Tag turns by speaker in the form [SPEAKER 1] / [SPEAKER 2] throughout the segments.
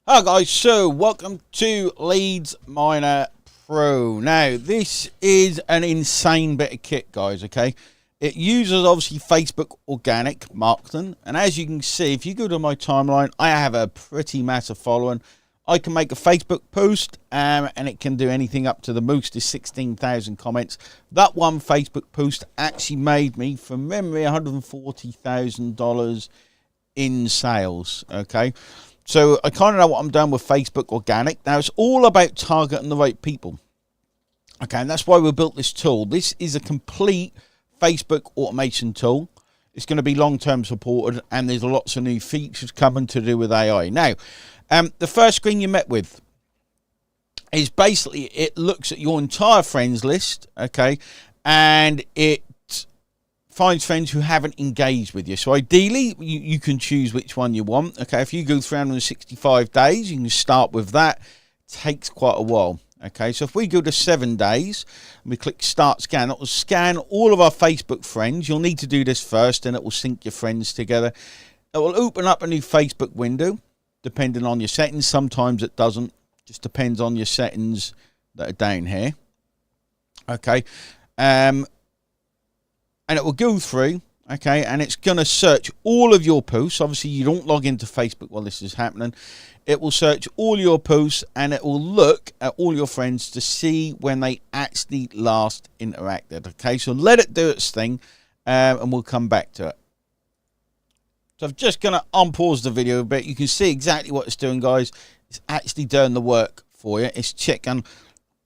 [SPEAKER 1] Hi guys, so welcome to LeadsMiner Pro. Now this is an insane bit of kit, guys. Okay, it uses obviously Facebook organic marketing, and as you can see, if you go to my timeline, I have a pretty massive following. I can make a Facebook post and it can do anything up to the most is 16,000 comments. That one Facebook post actually made me, from memory, $140,000 in sales. Okay, so I kind of know what I'm doing with Facebook organic. Now it's all about targeting the right people. Okay, and that's why we built this tool. This is a complete Facebook automation tool. It's going to be long-term supported, and there's lots of new features coming to do with AI. Now, the first screen you met with is basically, it looks at your entire friends list, okay, and it finds friends who haven't engaged with you. So ideally, you can choose which one you want. Okay, if you go 365 days, you can start with that. It takes quite a while. Okay, so if we go to 7 days and we click Start Scan, it will scan all of our Facebook friends. You'll need to do this first, and it will sync your friends together. It will open up a new Facebook window, depending on your settings. Sometimes it doesn't. Just depends on your settings that are down here. Okay, and it will go through, okay, and it's going to search all of your posts. Obviously, you don't log into Facebook while this is happening. It will search all your posts, and it will look at all your friends to see when they actually last interacted. Okay, so let it do its thing, and we'll come back to it. So I'm just going to unpause the video a bit. You can see exactly what it's doing, guys. It's actually doing the work for you. It's checking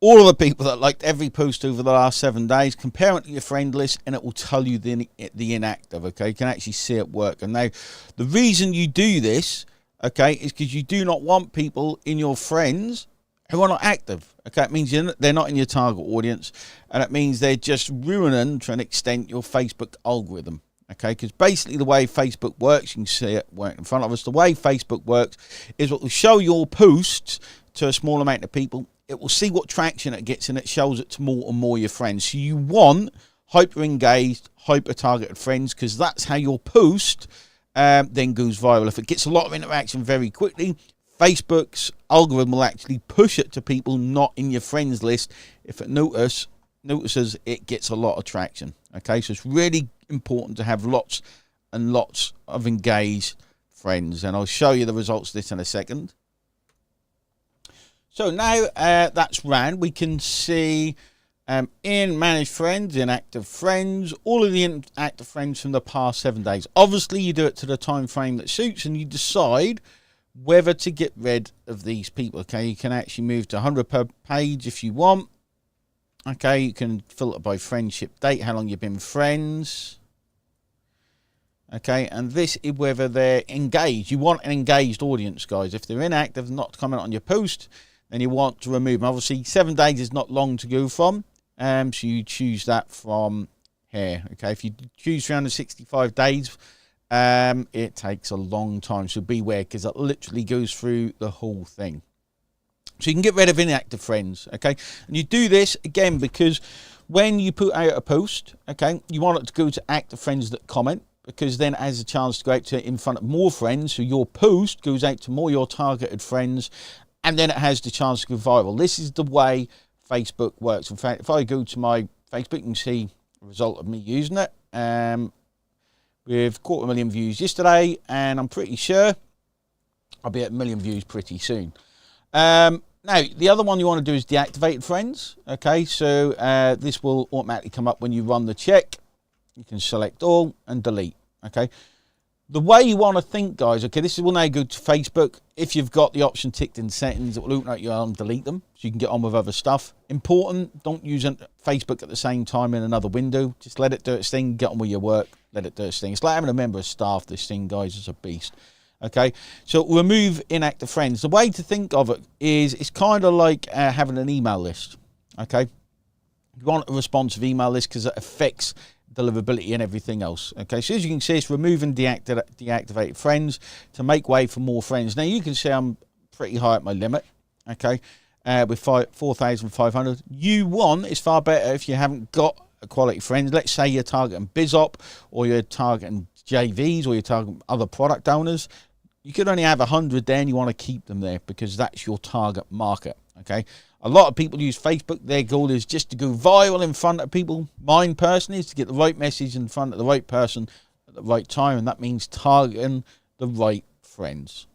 [SPEAKER 1] all of the people that liked every post over the last 7 days, compare it to your friend list, and it will tell you the inactive. Okay, you can actually see it work. And now, the reason you do this, okay, is because you do not want people in your friends who are not active. Okay, it means they're not in your target audience, and it means they're just ruining, to an extent, your Facebook algorithm. Okay, because basically the way Facebook works, you can see it work in front of us. The way Facebook works is it will show your posts to a small amount of people. It will see what traction it gets, and it shows it to more and more of your friends. So you want hyper engaged, hyper targeted friends, because that's how your post then goes viral. If it gets a lot of interaction very quickly, Facebook's algorithm will actually push it to people not in your friends list if it notices it gets a lot of traction. Okay, so it's really important to have lots and lots of engaged friends, and I'll show you the results of this in a second. So now that's ran, we can see in managed friends, inactive friends, all of the inactive friends from the past 7 days. Obviously, you do it to the time frame that suits, and you decide whether to get rid of these people. Okay, you can actually move to 100 per page if you want. Okay, you can filter by friendship date, how long you've been friends. Okay, and this is whether they're engaged. You want an engaged audience, guys. If they're inactive, not comment on your post, then you want to remove them. Obviously, 7 days is not long to go from, so you choose that from here. Okay, if you choose 365 days, it takes a long time, so beware, because it literally goes through the whole thing. So you can get rid of inactive friends, okay? And you do this, again, because when you put out a post, okay, you want it to go to active friends that comment, because then it has a chance to go out to in front of more friends, so your post goes out to more of your targeted friends, and then it has the chance to go viral. This is the way Facebook works. In fact, if I go to my Facebook, you can see the result of me using it. With 250,000 views yesterday, and I'm pretty sure I'll be at 1 million views pretty soon. Now, the other one you want to do is deactivated friends. Okay, so this will automatically come up when you run the check. You can select all and delete. Okay, the way you want to think, guys, okay, this will now go to Facebook. If you've got the option ticked in settings, it will open up your arm, delete them, so you can get on with other stuff. Important, don't use Facebook at the same time in another window. Just let it do its thing, get on with your work, let it do its thing. It's like having a member of staff. This thing, guys, is a beast. Okay, so remove inactive friends. The way to think of it is, it's kind of like having an email list. Okay, you want a responsive email list because it affects deliverability and everything else. Okay, so as you can see, it's removing deactivated friends to make way for more friends. Now you can see I'm pretty high at my limit. Okay, with 4,500. You want, it's far better if you haven't got a quality friends. Let's say you're targeting BizOp, or you're targeting JVs, or you're targeting other product owners. you could only have 100 there, and you want to keep them there because that's your target market. Okay, a lot of people use Facebook. Their goal is just to go viral in front of people. Mine personally is to get the right message in front of the right person at the right time, and that means targeting the right friends.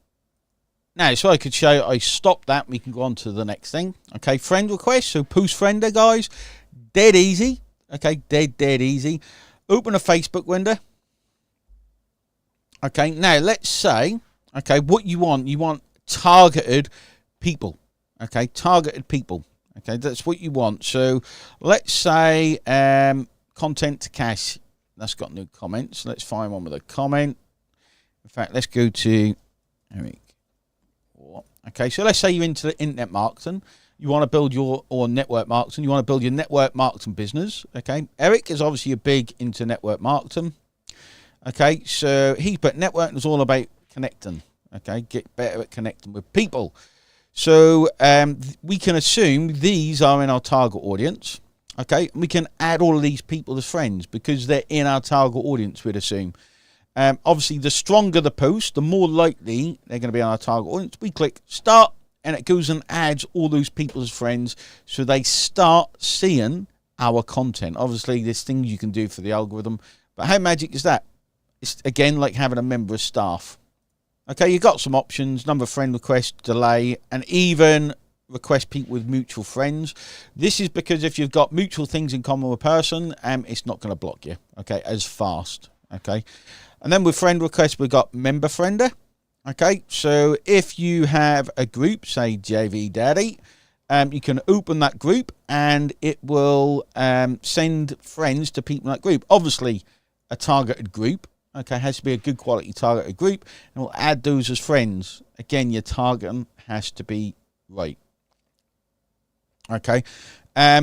[SPEAKER 1] Now, so I could show you, I stopped that. We can go on to the next thing. Okay, friend request. So post friender, guys, dead easy. Okay, dead easy. Open a Facebook window. Okay, now let's say, okay, what you want targeted people. Okay, targeted people. Okay, that's what you want. So let's say content to cash. That's got no comments. Let's find one with a comment. In fact, let's go to Eric. Okay, so let's say you're into the internet marketing. You want to build your, or network marketing. You want to build your network marketing business. Okay, Eric is obviously a big into network marketing. Okay, so he put networking is all about connecting. Okay, get better at connecting with people. So we can assume these are in our target audience. Okay, and we can add all of these people as friends because they're in our target audience, we'd assume. Obviously, the stronger the post, the more likely they're going to be on our target audience. We click start, and it goes and adds all those people as friends, so they start seeing our content. Obviously, there's things you can do for the algorithm, but how magic is that? It's, again, like having a member of staff. Okay, you've got some options, number of friend requests, delay, and even request people with mutual friends. This is because if you've got mutual things in common with a person, it's not going to block you, okay, as fast. Okay, and then with friend requests, we've got member friender. Okay, so if you have a group, say JV Daddy, you can open that group and it will send friends to people in that group. Obviously, a targeted group, okay, has to be a good quality targeted group, and we'll add those as friends. Again, your targeting has to be right. Okay,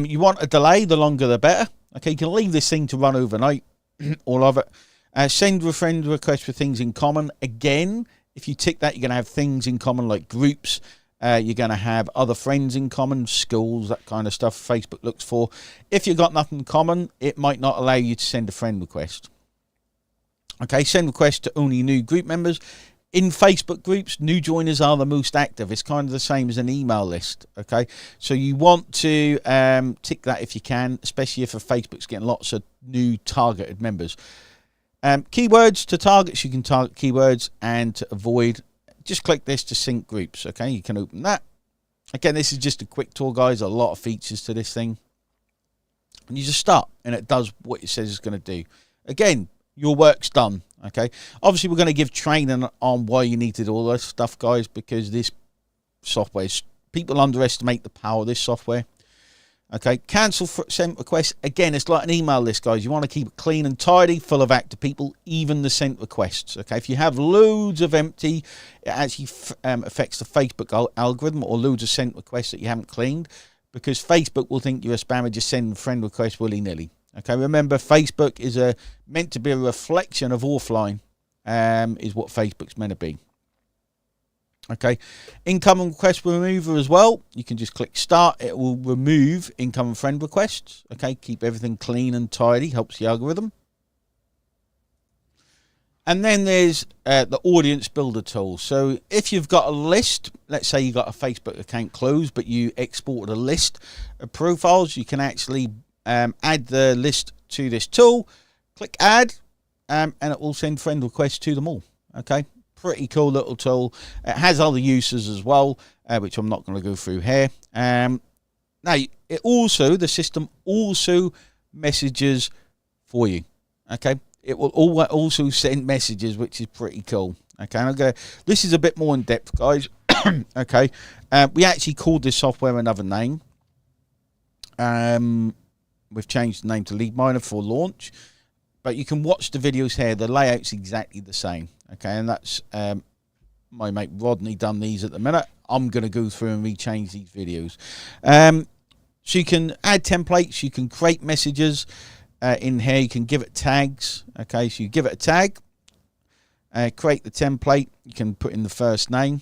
[SPEAKER 1] you want a delay, the longer the better. Okay, you can leave this thing to run overnight, all of it. Send a friend request for things in common. Again, if you tick that, you're going to have things in common like groups. You're going to have other friends in common, schools, that kind of stuff Facebook looks for. If you've got nothing in common, it might not allow you to send a friend request. Okay, send requests to only new group members. In Facebook groups, new joiners are the most active. It's kind of the same as an email list, okay? So you want to tick that if you can, especially if Facebook's getting lots of new targeted members. Keywords to target, so you can target keywords, and to avoid, just click this to sync groups, okay? You can open that. Again, this is just a quick tour, guys. A lot of features to this thing. And you just start, and it does what it says it's going to do. Again, your work's done, okay? Obviously, we're going to give training on why you need to do all this stuff, guys, because this software, people underestimate the power of this software. Okay, cancel sent requests. Again, it's like an email list, guys. You want to keep it clean and tidy, full of active people, even the sent requests. Okay, if you have loads of empty, it actually affects the Facebook algorithm, or loads of sent requests that you haven't cleaned, because Facebook will think you're a spammer just sending friend requests willy-nilly. Okay, remember, Facebook is meant to be a reflection of offline, is what Facebook's meant to be. Okay, incoming request remover as well. You can just click start. It will remove incoming friend requests. Okay, keep everything clean and tidy. Helps the algorithm. And then there's the audience builder tool. So if you've got a list, let's say you got a Facebook account closed, but you exported a list of profiles, you can actually add the list to this tool. Click add, and it will send friend requests to them all. Okay. Pretty cool little tool. It has other uses as well, which I'm not going to go through here. Now, the system also messages for you. Okay, it will also send messages, which is pretty cool. Okay, this is a bit more in depth, guys. Okay, we actually called this software another name. We've changed the name to LeadsMiner for launch. But you can watch the videos here. The layout's exactly the same. Okay, and that's my mate Rodney done these at the minute. I'm going to go through and rechange these videos. So you can add templates. You can create messages in here. You can give it tags. Okay, so you give it a tag. Create the template. You can put in the first name.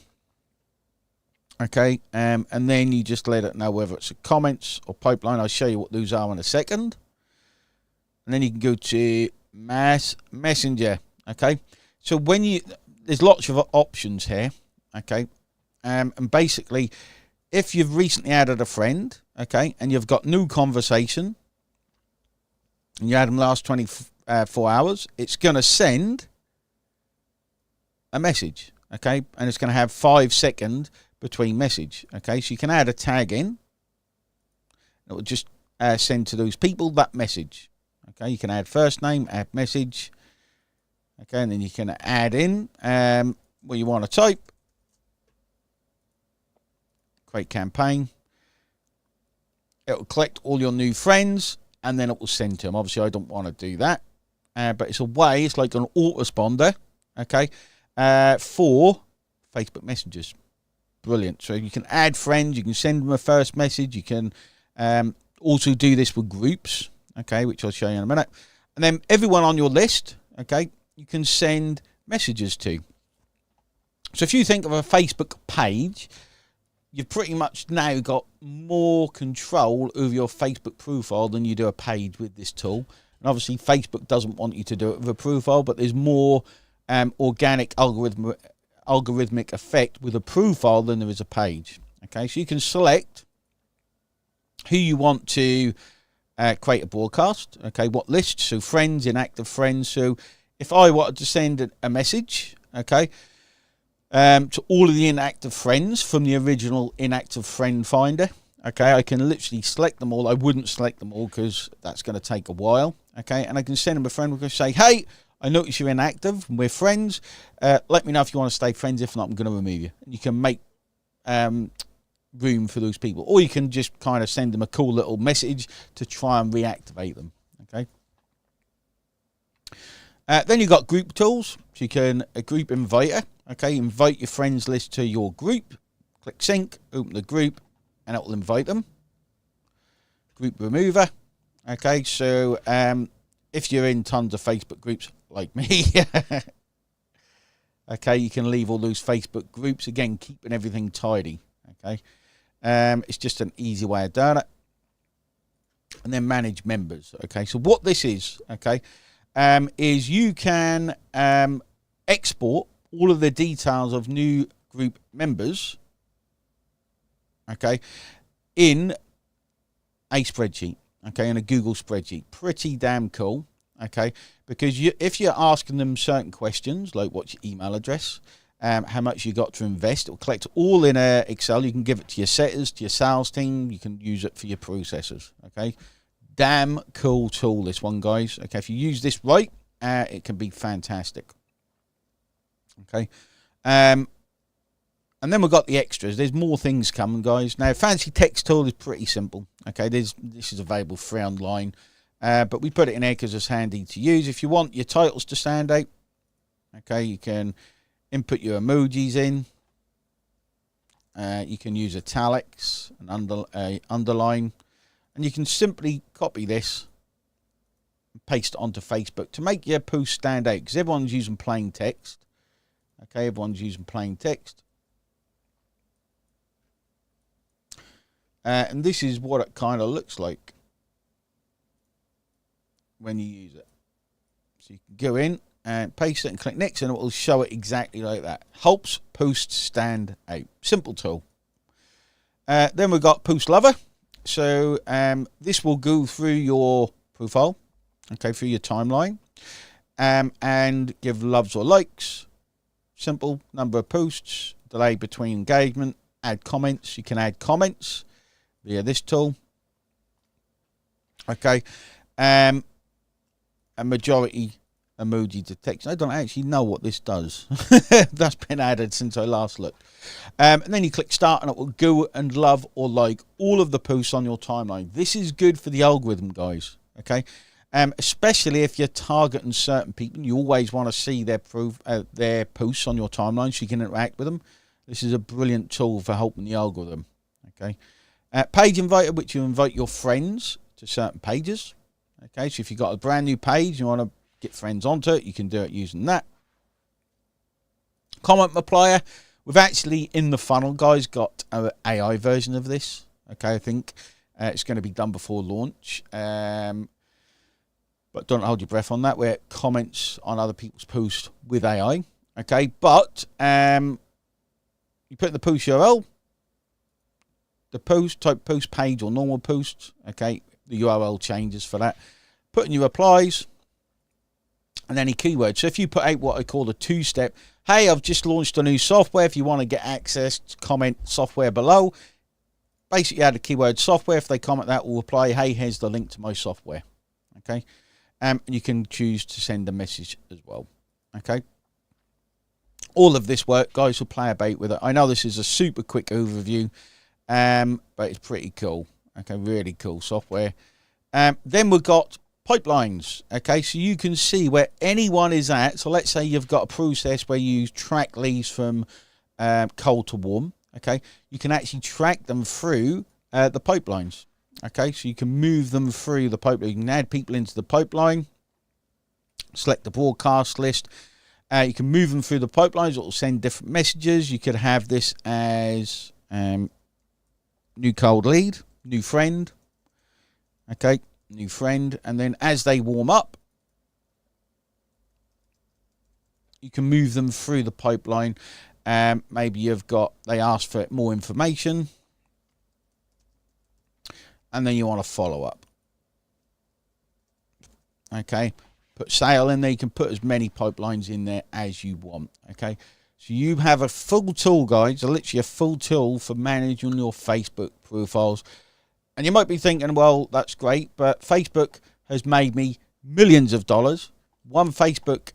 [SPEAKER 1] Okay, and then you just let it know whether it's a comments or pipeline. I'll show you what those are in a second. And then you can go to Mass Messenger. Okay, so when there's lots of options here, okay? And basically, if you've recently added a friend, okay, and you've got new conversation, and you had them last 24 hours, it's going to send a message, okay? And it's going to have 5 seconds between message, okay? So you can add a tag in. It will just send to those people that message, okay? You can add first name, add message, okay? And then you can add in what you want to type. Create campaign. It will collect all your new friends, and then it will send to them. Obviously, I don't want to do that, but it's a way. It's like an autoresponder, okay, for Facebook messengers. Brilliant. So you can add friends. You can send them a first message. You can also do this with groups, okay, which I'll show you in a minute. And then everyone on your list, okay, you can send messages to. So if you think of a Facebook page, you've pretty much now got more control over your Facebook profile than you do a page with this tool. And obviously Facebook doesn't want you to do it with a profile, but there's more organic algorithmic effect with a profile than there is a page. Okay, so you can select who you want to create a broadcast. Okay, what list? So friends, inactive friends. So if I wanted to send a message, okay, to all of the inactive friends from the original inactive friend finder, okay, I can literally select them all. I wouldn't select them all because that's going to take a while, okay, and I can send them a friend. We're going to say, hey, I notice you're inactive and we're friends. Let me know if you want to stay friends. If not, I'm going to remove you. And you can make room for those people, or you can just kind of send them a cool little message to try and reactivate them, okay. Then you've got group tools. So you can a group inviter. Okay, invite your friends list to your group. Click sync, open the group, and it will invite them. Group remover. Okay, so if you're in tons of Facebook groups like me, okay, you can leave all those Facebook groups. Again, keeping everything tidy. Okay, it's just an easy way of doing it. And then manage members. Okay, so what this is, okay, is you can export all of the details of new group members, okay, in a spreadsheet, okay, in a Google spreadsheet. Pretty damn cool, okay, because if you're asking them certain questions, like what's your email address, how much you got to invest, it will collect all in Excel. You can give it to your setters, to your sales team. You can use it for your processors, okay. Damn cool tool, this one, guys. Okay, if you use this right, it can be fantastic. Okay, and then we've got the extras. There's more things coming, guys. Now, fancy text tool is pretty simple. Okay, this is available free online, but we put it in here because it's handy to use. If you want your titles to stand out, okay, you can input your emojis in. You can use italics and underline, and you can simply copy this and paste it onto Facebook to make your post stand out, because everyone's using plain text. Okay, everyone's using plain text. And this is what it kind of looks like when you use it. So you can go in and paste it and click next, and it will show it exactly like that. Helps posts stand out. Simple tool. Then we've got Post Lover. So this will go through your profile, okay, through your timeline, and give loves or likes. Simple, number of posts, delay between engagement, add comments. You can add comments via this tool. Okay, a majority emoji detection. I don't actually know what this does. That's been added since I last looked. And then you click start, and it will go and love or like all of the posts on your timeline. This is good for the algorithm, guys. Okay. Especially if you're targeting certain people, you always want to see their posts on your timeline so you can interact with them. This is a brilliant tool for helping the algorithm. Okay, page inviter, which you invite your friends to certain pages. Okay, so if you've got a brand new page, you want to get friends onto it, you can do it using that. Comment multiplier. We've actually in the funnel, guys, got an AI version of this. Okay, I think it's going to be done before launch. But don't hold your breath on that. Where it comments on other people's posts with AI. Okay, but you put in the post URL, the post, type post page or normal post. Okay, the URL changes for that. Put in your replies and any keywords. So if you put out what I call a two-step, hey, I've just launched a new software. If you want to get access, comment software below. Basically add the keyword software. If they comment that, will reply, hey, here's the link to my software. Okay, and you can choose to send a message as well. Okay, all of this work, guys, will play about with it. I know this is a super quick overview, but it's pretty cool. Okay, really cool software. Then we've got pipelines. Okay, so you can see where anyone is at. So let's say you've got a process where you track leads from cold to warm. Okay, you can actually track them through the pipelines. Okay, so you can move them through the pipeline. You can add people into the pipeline, select the broadcast list. You can move them through the pipelines. It will send different messages. You could have this as new cold lead, new friend. Okay, new friend. And then as they warm up, you can move them through the pipeline. Maybe they ask for more information, and then you want to follow up. Okay, put sale in there. You can put as many pipelines in there as you want. Okay, so you have a full tool, guys, literally a full tool for managing your Facebook profiles. And you might be thinking, well, that's great, but Facebook has made me millions of dollars. One Facebook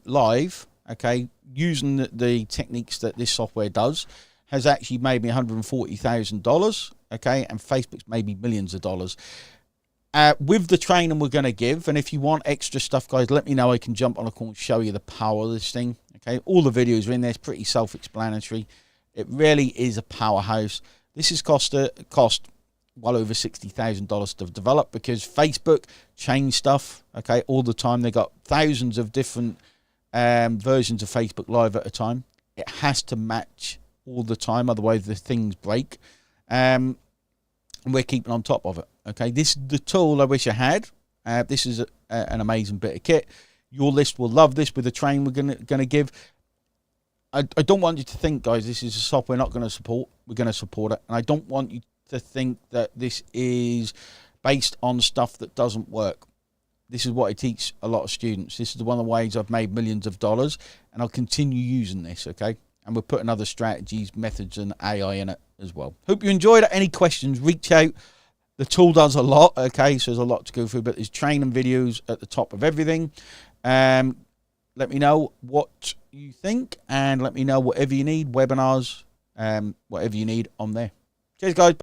[SPEAKER 1] Live, okay, using the techniques that this software does, has actually made me $140,000, okay, and Facebook's made me millions of dollars. With the training we're going to give, and if you want extra stuff, guys, let me know. I can jump on a call and show you the power of this thing, okay? All the videos are in there. It's pretty self-explanatory. It really is a powerhouse. This has cost well over $60,000 to develop because Facebook change stuff, okay, all the time. They got thousands of different versions of Facebook Live at a time. It has to match all the time, otherwise the things break. And we're keeping on top of it. Okay, this is the tool I wish I had. This is an amazing bit of kit. Your list will love this with the train we're gonna give. I don't want you to think, guys, this is a software we're not going to support. We're going to support it, and I don't want you to think that this is based on stuff that doesn't work. This is what I teach a lot of students. This is one of the ways I've made millions of dollars, and I'll continue using this, okay? And we're putting other strategies, methods, and AI in it as well. Hope you enjoyed it. Any questions, reach out. The tool does a lot, okay? So there's a lot to go through, but there's training videos at the top of everything. Let me know what you think, and let me know whatever you need, webinars, whatever you need on there. Cheers, guys.